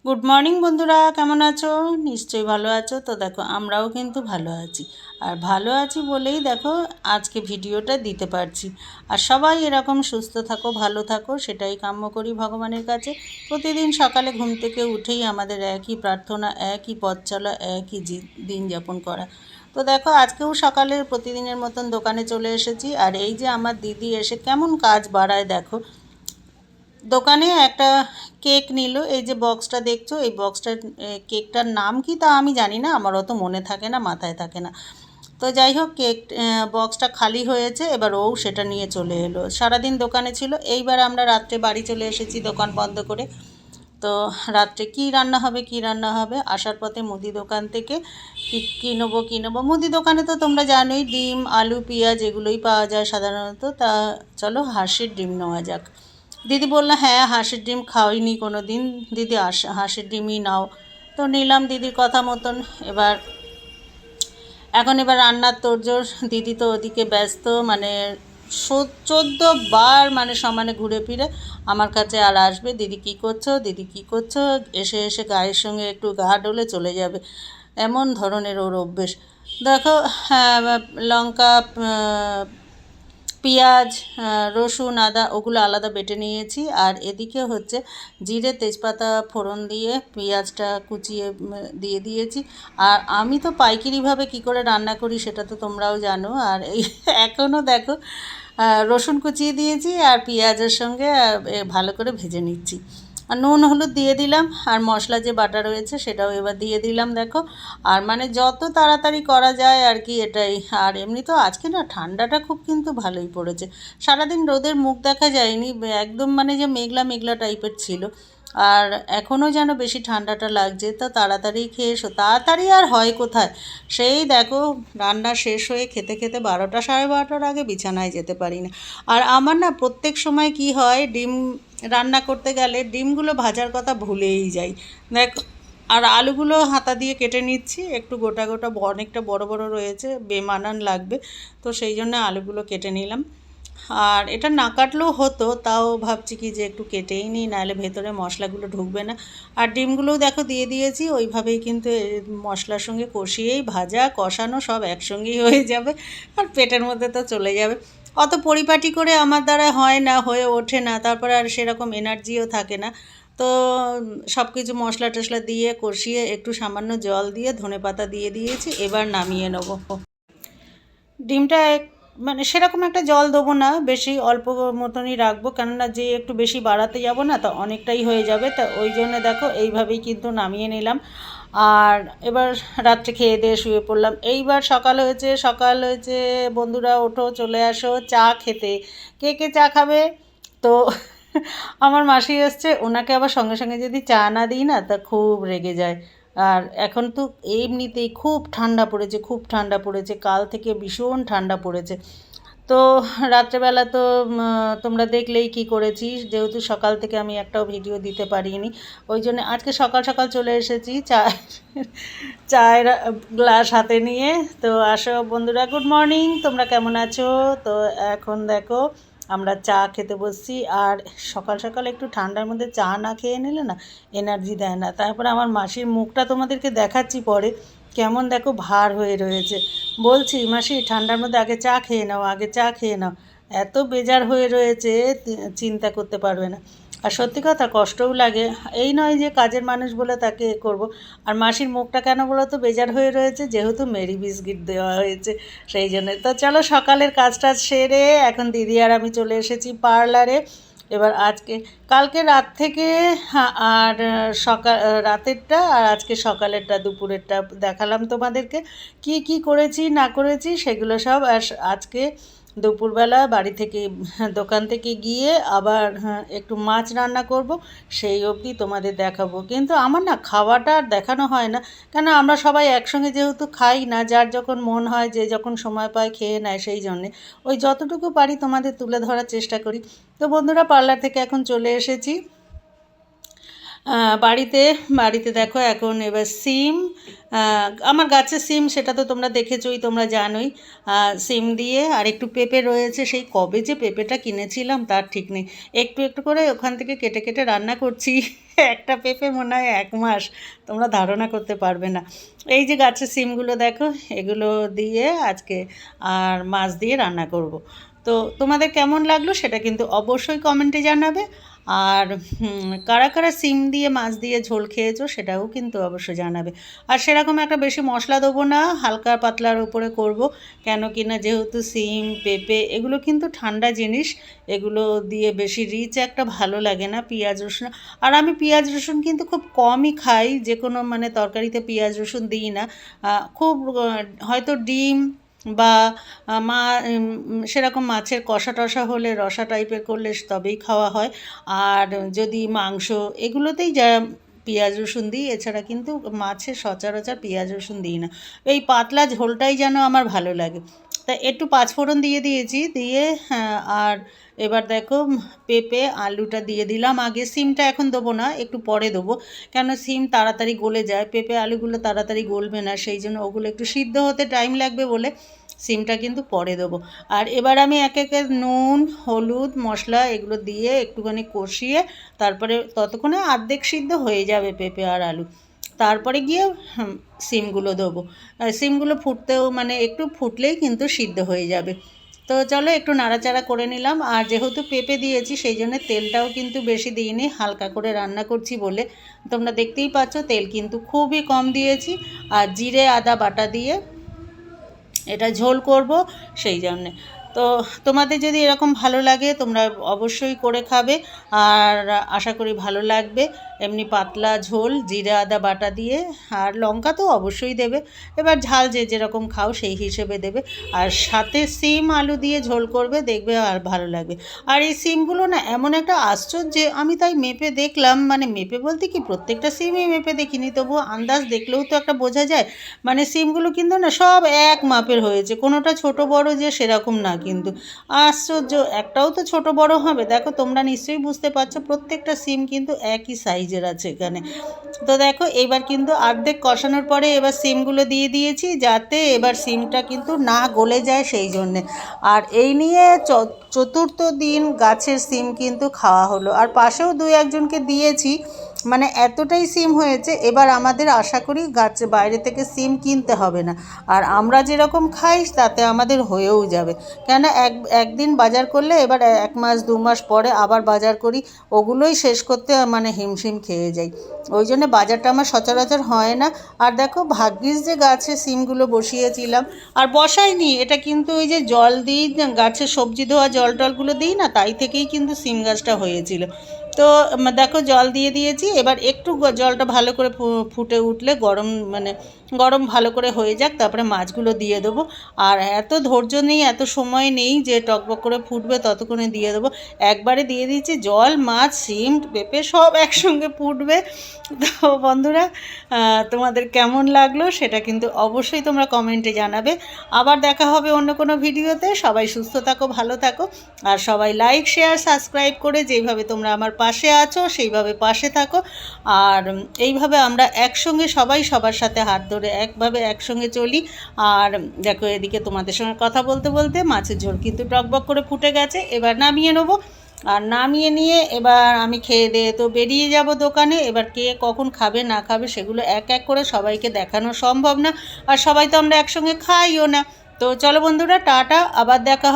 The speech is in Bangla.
গুড মর্নিং বন্ধুরা, কেমন আছো? নিশ্চয়ই ভালো আছো। তো দেখো, আমরাও কিন্তু ভালো আছি। আর ভালো আছি বলেই দেখো আজকে ভিডিওটা দিতে পারছি। আর সবাই এরকম সুস্থ থাকো, ভালো থাকো, সেটাই কাম্য করি ভগবানের কাছে। প্রতিদিন সকালে ঘুম থেকে উঠেই আমাদের একই প্রার্থনা, একই পথ চলা, একই দিন যাপন করা। তো দেখো, আজকেও সকালে প্রতিদিনের মতন দোকানে চলে এসেছি। আর এই যে আমার দিদি এসে কেমন কাজ বাড়ায় দেখো। দোকানে একটা কেক নিল। এই যে বক্সটা দেখছো, এই বক্সটার কেকটার নাম কি তা আমি জানি না, আমার অত মনে থাকে না, মাথায় থাকে না। তো যাই হোক, কেক বক্সটা খালি হয়েছে, এবার ও সেটা নিয়ে চলে এলো। সারাদিন দোকানে ছিল, এইবার আমরা রাত্রে বাড়ি চলে এসেছি দোকান বন্ধ করে। তো রাত্রে কী রান্না হবে, কী রান্না হবে, আসার পথে মুদি দোকান থেকে কী নেবো মুদি দোকানে তো তোমরা জানোই, ডিম, আলু, পেঁয়াজ এগুলোই পাওয়া যায় সাধারণত। তা চলো হাঁসের ডিম নেওয়া যাক। দিদি বললো, হ্যাঁ হাঁসের ডিম খাওয়াইনি কোনো দিন, দিদি হাঁসের ডিমই নাও। তো নিলাম দিদির কথা মতন। এবার রান্নার তোড়জোড়। দিদি তো ওদিকে ব্যস্ত, মানে 14 বার মানে সমানে ঘুরে ফিরে আমার কাছে আর আসবে, দিদি কী করছো, দিদি কী করছো, এসে এসে গায়ের সঙ্গে একটু গা ডলে চলে যাবে, এমন ধরনের ওর অভ্যেস। দেখো, হ্যাঁ, লঙ্কা, পেঁয়াজ, রসুন, আদা ওগুলো আলাদা বেটে নিয়েছি। আর এদিকে হচ্ছে জিরে তেজপাতা ফোড়ন দিয়ে পেঁয়াজটা কুচিয়ে দিয়ে দিয়েছি। আর আমি তো পাইকারিভাবে কী করে রান্না করি সেটা তো তোমরাও জানো। আর এই এখনও দেখো রসুন কুচিয়ে দিয়েছি আর পেঁয়াজের সঙ্গে ভালো করে ভেজে নিচ্ছি। আর নুন হলুদ দিয়ে দিলাম, আর মশলা যে বাটা রয়েছে সেটাও এবার দিয়ে দিলাম দেখো। আর মানে যত তাড়াতাড়ি করা যায় আর কি এটাই। আর এমনি তো আজকে না ঠান্ডাটা খুব কিন্তু ভালোই পড়েছে। সারাদিন রোদের মুখ দেখা যায়নি, একদম মানে যে মেঘলা মেঘলা টাইপের ছিল। আর এখনও যেন বেশি ঠান্ডাটা লাগছে। তো তাড়াতাড়ি খেয়ে এসো, তাড়াতাড়ি আর হয় কোথায়। সেই দেখো, রান্না শেষ হয়ে খেতে খেতে 12টা, 12:30টার আগে বিছানায় যেতে পারি না। আর আমার না প্রত্যেক সময় কি হয়, ডিম রান্না করতে গেলে ডিমগুলো ভাজার কথা ভুলেই যাই। দেখো, আর আলুগুলো হাতা দিয়ে কেটে নিচ্ছি, একটু গোটা গোটা, অনেকটা বড় বড় রয়েছে, বেমানান লাগবে। তো সেই জন্য আলুগুলো কেটে নিলাম। আর এটা না কাটলেও হতো, তাও ভাবছি কি যে একটু কেটেই নিই, নাহলে ভেতরে মশলাগুলো ঢুকবে না। আর ডিমগুলোও দেখো দিয়ে দিয়েছি, ওইভাবেই কিন্তু মশলার সঙ্গে কষিয়েই ভাজা কষানো সব একসঙ্গেই হয়ে যাবে। আর পেটের মধ্যে তো চলে যাবে। অত পরিপাটি করে আমার দ্বারা হয় না, হয়ে ওঠে না, তারপরে আর সেরকম এনার্জিও থাকে না। তো সব কিছু মশলা টশলা দিয়ে কষিয়ে একটু সামান্য জল দিয়ে ধনেপাতা দিয়ে দিয়েছি, এবার নামিয়ে নেবো। ডিমটা মানে সেরকম একটা জল দেবো না, বেশি অল্প মতনই রাখবো, কেননা যে একটু বেশি বাড়াতে যাব না তো অনেকটাই হয়ে যাবে। তা ওই জন্য দেখো এইভাবেই কিন্তু নামিয়ে নিলাম। আর এবার রাত্রে খেয়ে দিয়ে শুয়ে পড়লাম। এইবার সকাল হয়েছে, বন্ধুরা ওঠো চলে আসো চা খেতে। কে কে চা খাবে? তো আমার মাসি এসছে, ওনাকে আবার সঙ্গে সঙ্গে যদি চা না দিই না তা খুব রেগে যায়। আর এখন তো এমনিতেই খুব ঠান্ডা পড়েছে, খুব ঠান্ডা পড়েছে, কাল থেকে ভীষণ ঠান্ডা পড়েছে। তো রাত্রেবেলা তো তোমরা দেখলেই কি করেছি, যেহেতু সকাল থেকে আমি একটাও ভিডিও দিতে পারিনি, ওই জন্য আজকে সকাল সকাল চলে এসেছি চায়ের গ্লাস হাতে নিয়ে। তো আসো বন্ধুরা, গুড মর্নিং, তোমরা কেমন আছো? তো এখন দেখো আমরা চা খেতে বসছি। আর সকাল সকাল একটু ঠান্ডার মধ্যে চা না খেয়ে নিলে না এনার্জি দেয় না। তারপরে আমার মাসির মুখটা তোমাদেরকে দেখাচ্ছি পরে, কেমন দেখো ভার হয়ে রয়েছে। বলছি, মাসি ঠান্ডার মধ্যে আগে চা খেয়ে নাও, আগে চা খেয়ে নাও। এত বেজার হয়ে রয়েছে, চিন্তা করতে পারবে না। আর সত্যি কথা কষ্টও লাগে, এই নয় যে কাজের মানুষ বলে তাকে করব। আর মাসির মুখটা কেন বলো তো বেজার হয়ে রয়েছে, যেহেতু মেরি বিস্কিট দেওয়া হয়েছে সেই জন্য। তো চলো সকালের কাজটা সেরে এখন দিদি আর আমি চলে এসেছি পার্লারে। এবার কালকে রাত থেকে, হ্যাঁ, আর রাতেরটা আর আজকে সকালেরটা দুপুরেরটা দেখালাম তোমাদেরকে, কি কি করেছি না করেছি সেগুলো সব। আর আজকে দুপুরবেলা বাড়ি থেকে, দোকান থেকে গিয়ে আবার একটু মাছ রান্না করব, সেই অবধি তোমাদের দেখাবো। কিন্তু আমার না খাওয়াটা আর দেখানো হয় না, কেন আমরা সবাই একসঙ্গে যেহেতু খাই না, যার যখন মন হয় যে যখন সময় পায় খেয়ে নেয়, সেই জন্যে ওই যতটুকু পারি তোমাদের তুলে ধরার চেষ্টা করি। তো বন্ধুরা, পার্লার থেকে এখন চলে এসেছি বাড়িতে। বাড়িতে দেখো এখন এবার সিম, আমার গাছের সিম, সেটা তো তোমরা দেখেছোই, তোমরা জানোই। সিম দিয়ে আর একটু পেঁপে রয়েছে, সেই কবে যে পেঁপেটা কিনেছিলাম তার ঠিক নেই। একটু একটু করে ওখান থেকে কেটে কেটে রান্না করছি। একটা পেঁপে মনে হয় 1 মাস, তোমরা ধারণা করতে পারবে না। এই যে গাছের সিমগুলো দেখো, এগুলো দিয়ে আজকে আর মাছ দিয়ে রান্না করব। তো তোমাদের কেমন লাগলো সেটা কিন্তু অবশ্যই কমেন্টে জানাবে। আর কারা কারা সিম দিয়ে মাছ দিয়ে ঝোল খেয়েছো সেটাও কিন্তু অবশ্যই জানাবে। আর সেরকম একটা বেশি মশলা দেবো না, হালকা পাতলার উপরে করব, কেন কি না যেহেতু সিম পেঁপে এগুলো কিন্তু ঠান্ডা জিনিস, এগুলো দিয়ে বেশি রিচ একটা ভালো লাগে না পেঁয়াজ রসুন। আর আমি পেঁয়াজ রসুন কিন্তু খুব কমই খাই, যে কোনো মানে তরকারিতে পেঁয়াজ রসুন দিই না। খুব হয়তো ডিম বা সেরকম মাছের কষা টষা হলে, রসা টাইপের করলে তবেই খাওয়া হয়। আর যদি মাংস এগুলোতেই যা পেঁয়াজ রসুন দিই, এছাড়া কিন্তু মাছে সচরাচর পেঁয়াজ রসুন দিই না। এই পাতলা ঝোলটাই যেন আমার ভালো লাগে। তা একটু পাঁচফোড়ন দিয়ে দিয়েছি, দিয়ে আর এবার দেখো পেঁপে আলুটা দিয়ে দিলাম আগে। সিমটা এখন দেবো না, একটু পরে দেবো, কেন সিম তাড়াতাড়ি গলে যায়, পেঁপে আলুগুলো তাড়াতাড়ি গলবে না, সেই জন্য ওগুলো একটু সিদ্ধ হতে টাইম লাগবে বলে সিমটা কিন্তু পরে দেবো। আর এবার আমি এক একে নুন হলুদ মশলা এগুলো দিয়ে একটুখানি কষিয়ে, তারপরে ততক্ষণে অর্ধেক সিদ্ধ হয়ে যাবে পেঁপে আর আলু, তারপরে গিয়ে সিমগুলো দেবো। সিমগুলো ফুটতেও মানে একটু ফুটলেই কিন্তু সিদ্ধ হয়ে যাবে। তো চলো একটু নাড়াচাড়া করে নিলাম। আর যেহেতু পেঁপে দিয়েছি সেই জন্য তেলটাও কিন্তু বেশি দিইনি, হালকা করে রান্না করছি বলে তোমরা দেখতেই পাচ্ছ তেল কিন্তু খুবই কম দিয়েছি। আর জিরে আদা বাটা দিয়ে এটা ঝোল করব, সেই জন্যে। তো তোমাদের যদি এরকম ভালো লাগে তোমরা অবশ্যই করে খাবে, আর আশা করি ভালো লাগবে। এমনি পাতলা ঝোল জিরে আদা বাটা দিয়ে, আর লঙ্কা তো অবশ্যই দেবে, এবার ঝাল যে যেরকম খাও সেই হিসেবে দেবে। আর সাথে সিম আলু দিয়ে ঝোল করবে, দেখবে আর ভালো লাগবে। আর এই সিমগুলো না এমন একটা আশ্চর্য, আমি তাই মেপে দেখলাম, মানে মেপে বলতে কি প্রত্যেকটা সিমই মেপে দেখিনি, তবুও আন্দাজ দেখলেও তো একটা বোঝা যায়। মানে সিমগুলো কিন্তু না সব এক মাপের হয়েছে, কোনোটা ছোট বড় যে সেরকম না কিন্তু। আশ্চর্য, একটাও তো ছোট বড় হবে, দেখো তোমরা নিশ্চয়ই বুঝতে পারছো প্রত্যেকটা সিম কিন্তু একই সাইজের আছে এখানে। তো দেখো এবার কিন্তু অর্ধেক কষানোর পরে এবার সিমগুলো দিয়ে দিয়েছি, যাতে এবার সিমটা কিন্তু না গলে যায় সেই জন্যে। আর এই নিয়ে চতুর্থ দিন গাছের সিম কিন্তু খাওয়া হলো, আর পাশেও 2-1জনকে দিয়েছি, মানে এতটাই সিম হয়েছে। এবার আমাদের আশা করি গাছ বাইরে থেকে সিম কিনতে হবে না, আর আমরা যেরকম খাই তাতে আমাদের হয়েও যাবে। কেন একদিন বাজার করলে এবার 1 মাস 2 মাস পরে আবার বাজার করি, ওগুলোই শেষ করতে মানে হিমশিম খেয়ে যাই, ওই জন্য বাজারটা আমার সচরাচর হয় না। আর দেখো ভাগ্যিস যে গাছে সিমগুলো বসিয়েছিলাম, আর বসাইনি, এটা কিন্তু ওই যে জল দিই, গাছে সবজি ধোয়া জল টলগুলো দিই না, তাই থেকেই কিন্তু সিম গাছটা হয়েছিল। তো দেখো জল দিয়ে দিয়েছি, এবার একটু জলটা ভালো করে ফুটে উঠলে গরম ভালো করে হয়ে যাক, তারপরে মাছগুলো দিয়ে দেবো। আর এত ধৈর্য নেই, এত সময় নেই যে টকবক করে ফুটবে ততক্ষণে দিয়ে দেবো, একবারে দিয়ে দিয়েছি জল, মাছ সিম পেঁপে সব একসঙ্গে ফুটবে। তো বন্ধুরা, তোমাদের কেমন লাগলো সেটা কিন্তু অবশ্যই তোমরা কমেন্টে জানাবে। আবার দেখা হবে অন্য কোনো ভিডিওতে। সবাই সুস্থ থাকো, ভালো থাকো, আর সবাই লাইক শেয়ার সাবস্ক্রাইব করে যেইভাবে তোমরা আমার পাশে আছো সেইভাবে পাশে থাকো। আর এইভাবে আমরা একসঙ্গে সবাই সবার সাথে হাত ধরে একভাবে একসঙ্গে চলি। আর দেখো এদিকে তোমাদের সঙ্গে কথা বলতে বলতে মাছের ঝোল কিন্তু টকবক করে ফুটে গেছে, এবার নামিয়ে নেবো। আর নামিয়ে নিয়ে এবার আমি খেয়ে দিয়ে তো বেরিয়ে যাব দোকানে। এবার কে কখন খাবে না খাবে সেগুলো এক এক করে সবাইকে দেখানো সম্ভব না, আর সবাই তো আমরা একসঙ্গে খাইও না। তো চলো বন্ধুরা, টাটা, আবার দেখা